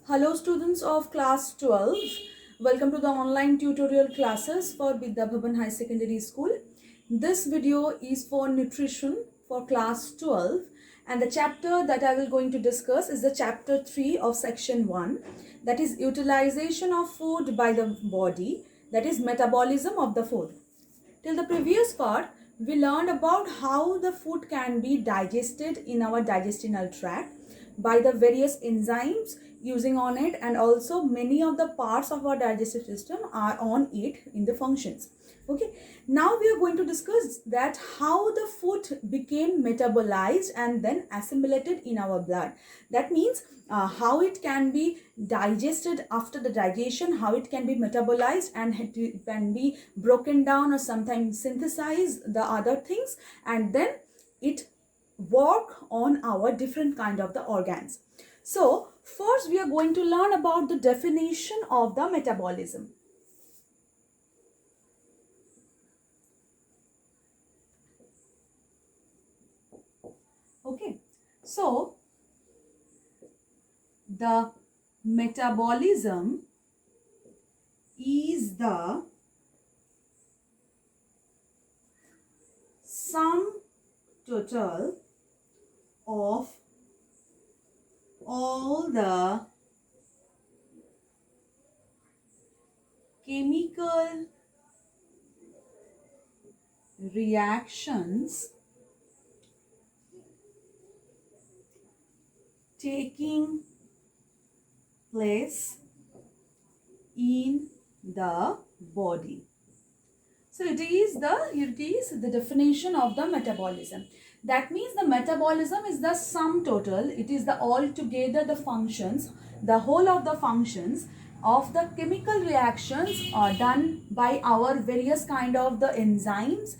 Hello students of class 12. Welcome to the online tutorial classes for Vidya Bhavan High Secondary School. This video is for nutrition for class 12 and the chapter that I will going to discuss is the chapter 3 of section 1, that is utilization of food by the body, that is metabolism of the food. Till the previous part, we learned about how the food can be digested in our digestional tract by the various enzymes using on it, and also many of the parts of our digestive system are on it in the functions. Okay, now we are going to discuss that how the food became metabolized and then assimilated in our blood. That means how it can be digested after the digestion, how it can be metabolized and it can be broken down or sometimes synthesize the other things, and then it work on our different kind of the organs. So first we are going to learn about the definition of the metabolism. Okay, so the metabolism is the sum total of all the chemical reactions taking place in the body. So it is the definition of the metabolism. That means the metabolism is the sum total. It is the altogether the functions, the whole of the functions of the chemical reactions done by our various kind of the enzymes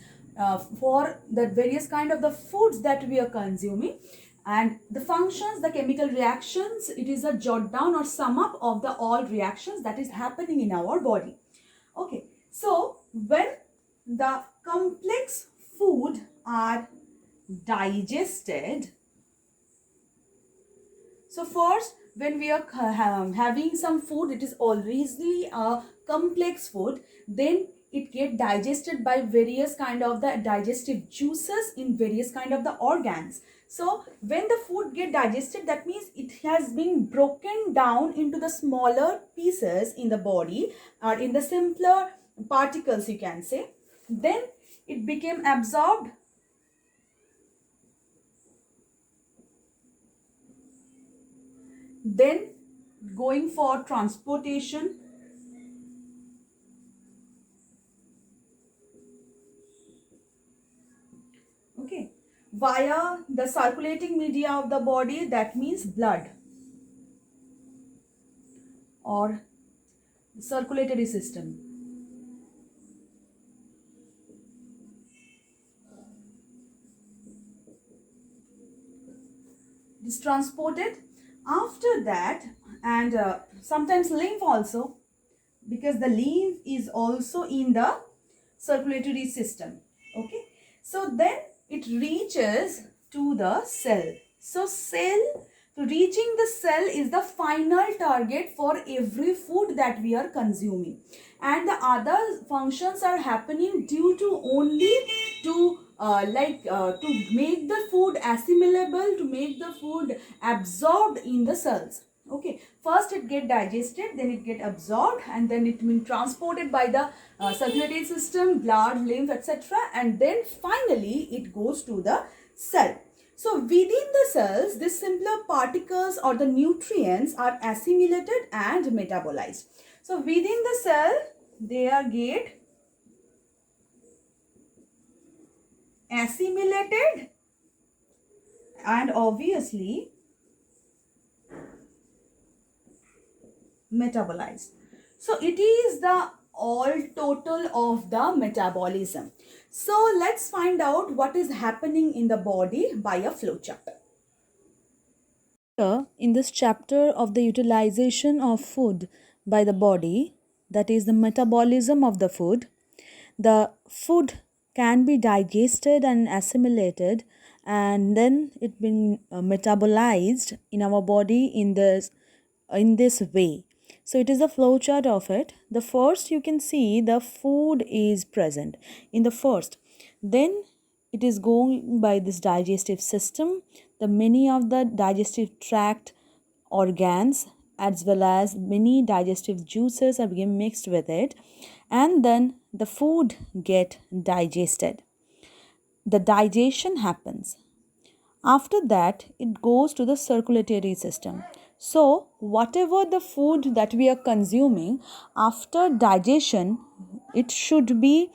for the various kind of the foods that we are consuming. And the functions, the chemical reactions, it is a jot down or sum up of the all reactions that is happening in our body. Okay, so when the complex food are digested, so first when we are having some food, it is always a complex food, then it get digested by various kind of the digestive juices in various kind of the organs. So when the food get digested, that means it has been broken down into the smaller pieces in the body or in the simpler particles, you can say. Then it became absorbed. Then going for transportation. Okay, via the circulating media of the body, that means blood or circulatory system. It is transported. After that, and sometimes lymph also, because the lymph is also in the circulatory system. Okay, so then it reaches to the cell. So cell, to reaching the cell is the final target for every food that we are consuming, and the other functions are happening due to only to to make the food assimilable, to make the food absorbed in the cells. Okay, first it get digested, then it get absorbed, and then it been transported by the circulatory system, blood, lymph, etc., and then finally it goes to the cell. So within the cells, these simpler particles or the nutrients are assimilated and metabolized. So within the cell, they are get assimilated and obviously metabolized. So it is the all total of the metabolism. So let's find out what is happening in the body by a flowchart. Here, in this chapter of the utilization of food by the body, that is the metabolism of the food can be digested and assimilated, and then it been metabolized in our body in the in this way. So it is a flow chart of it. The first, you can see the food is present in the first. Then it is going by this digestive system. The many of the digestive tract organs as well as many digestive juices are being mixed with it, and then the food get digested. The digestion happens. After that, it goes to the circulatory system. So, whatever the food that we are consuming, after digestion, it should be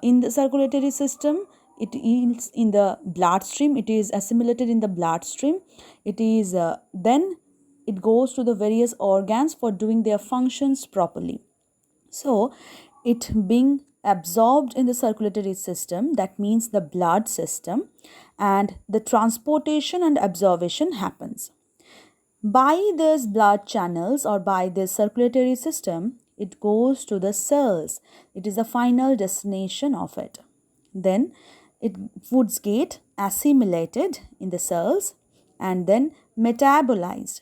in the circulatory system. It is in the bloodstream. It is assimilated in the bloodstream. It is then it goes to the various organs for doing their functions properly. So, it being absorbed in the circulatory system, that means the blood system, and the transportation and absorption happens. By these blood channels or by this circulatory system, it goes to the cells. It is the final destination of it. Then foods get assimilated in the cells and then metabolized.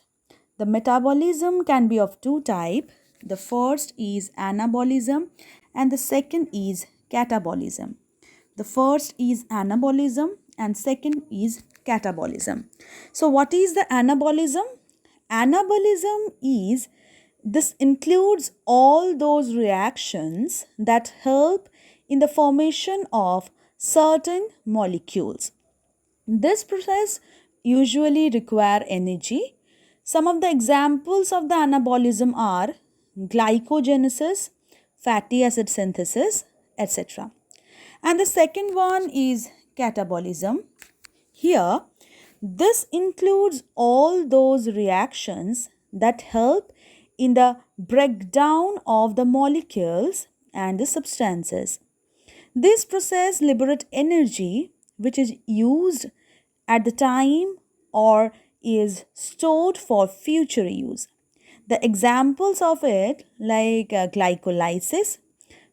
The metabolism can be of two types. The first is anabolism and the second is catabolism. The first is anabolism and second is catabolism. So what is the anabolism? Anabolism is, this includes all those reactions that help in the formation of certain molecules. This process usually require energy. Some of the examples of the anabolism are glycogenesis, fatty acid synthesis, etc. And the second one is catabolism. Here, this includes all those reactions that help in the breakdown of the molecules and the substances. This process liberates energy which is used at the time or is stored for future use. The examples of it like glycolysis,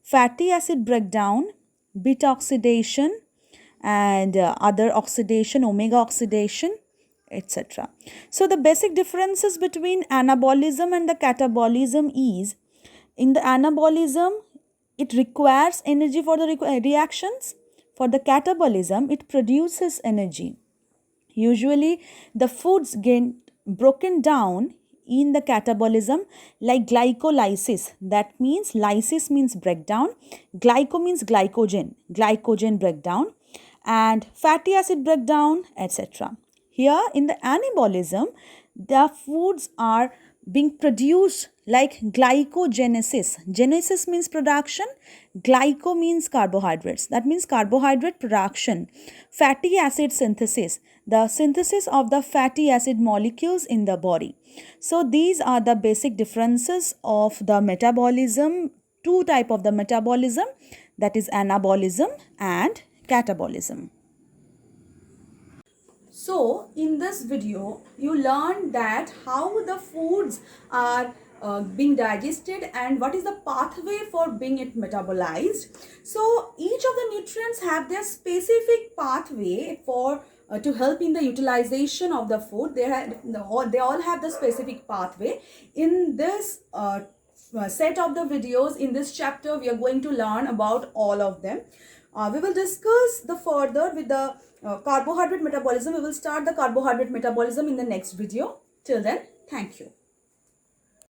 fatty acid breakdown, beta oxidation, and other oxidation, omega oxidation, etc. So the basic differences between anabolism and the catabolism is, in the anabolism, it requires energy for the reactions. For the catabolism, it produces energy. Usually, the foods get broken down in the catabolism like glycolysis. That means lysis means breakdown, glyco means glycogen breakdown, and fatty acid breakdown, etc. Here in the anabolism, the foods are being produced like glycogenesis. Genesis means production, glyco means carbohydrates. That means carbohydrate production. Fatty acid synthesis, the synthesis of the fatty acid molecules in the body. So these are the basic differences of the metabolism, two type of the metabolism, that is anabolism and catabolism. So in this video, you learned that how the foods are being digested and what is the pathway for being it metabolized. So each of the nutrients have their specific pathway for to help in the utilization of the food. They all have the specific pathway. In this set of the videos, in this chapter, we are going to learn about all of them. We will discuss the further with the carbohydrate metabolism. We will start the carbohydrate metabolism in the next video. Till then, thank you.